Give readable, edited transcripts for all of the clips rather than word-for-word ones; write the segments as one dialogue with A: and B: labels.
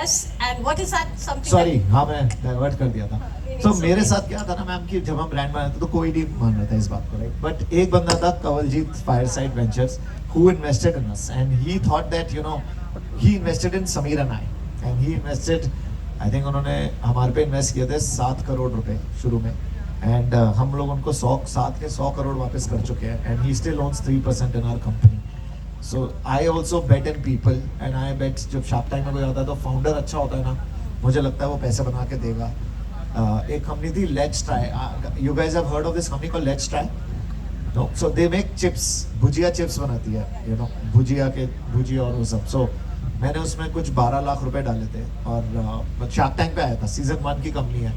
A: And what is that something?
B: Sorry, हाँ मैं divert कर दिया था. तो मेरे साथ क्या था ना मैम कि जब हम ब्रांड बनाते तो कोई नहीं मान रहा था इस बात को, राइट. बट एक बंदा था Kawaljeet fireside ventures who invested in us and he thought that he invested in Sameer and I and he invested, I think उन्होंने हमारे पे इन्वेस्ट किए थे 7 करोड़ रुपए शुरू में एंड हम लोग उनको 100 करोड़ वापस कर चुके हैं and he still owns 3% in our company. So I also bet in people and I bet जब शार्प टाइम में कोई आता है तो फाउंडर अच्छा होता है ना, मुझे लगता है वो पैसे बना के देगा. एक कंपनी थी let's try, you guys have heard of this company called let's try? No, so they make chips, bhujia chips बनाती है, भुजिया और वो सब. So मैंने उसमें कुछ 12 लाख रुपए डाले थे और शार्क टैंक पे आया था, सीजन 1 की कंपनी है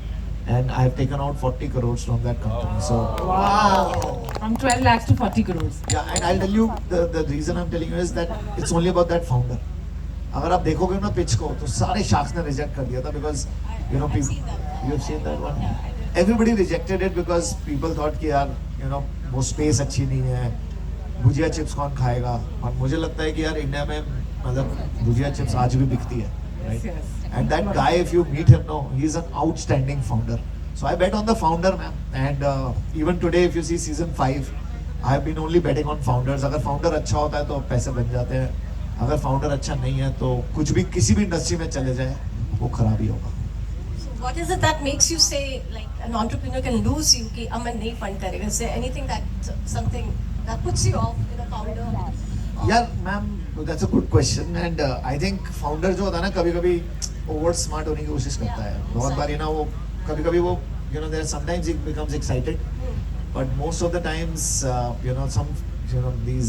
B: and I have taken out 40 crores from that company. So
C: Wow. From 12 lakhs to 40 crores.
B: yeah, and I'll tell you the reason I'm telling you is that it's only about that founder. अगर आप देखोगे ना pitch को तो सारे sharks ने reject कर दिया था because people, you've seen that one. Everybody rejected it because people thought कि यार वो स्पेस अच्छी नहीं है, भुजिया चिप्स कौन खाएगा. और मुझे लगता है कि यार इंडिया में मतलब भुजिया चिप्स आज भी बिकती है, right? And that guy, if you meet him, no, he's an outstanding founder. So I bet on the founder, man. And even today, if you see season 5, I have been only betting on founders. अगर founder अच्छा होता है तो पैसे बन जाते हैं. अगर founder अच्छा नहीं है तो कुछ भी किसी भी इंडस्ट्री में चले जाए वो खराब ही होगा.
A: What is it that makes you say like an entrepreneur can lose you कि अब मैं नहीं fund करेगा? Is there anything something that puts you off in a founder?
B: यार ma'am, that's a good question and I think founder जो होता है ना कभी-कभी ओवर स्मार्ट होने की कोशिश करता है. बहुत बार ना वो कभी-कभी वो there sometimes he becomes excited but most of the times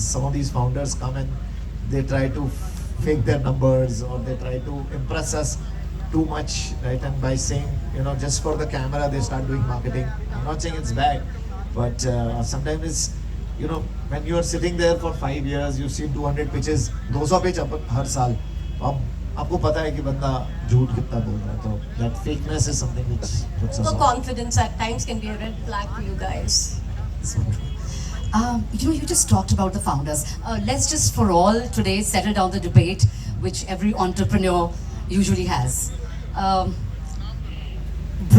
B: some of these founders come and they try to fake their numbers or they try to impress us too much, right? And by saying just for the camera they start doing marketing. I'm not saying it's bad but sometimes it's when you are sitting there for 5 years, you've seen 200 pitches, 200 pitch हर साल, तो अब आपको पता है कि बंदा झूठ कितना बोल रहा है. तो that fakeness is something which puts us
A: So
B: off.
A: confidence at times can be a red flag for you guys.
D: So true. You just talked about the founders. Let's just for all today settle down the debate which every entrepreneur usually has.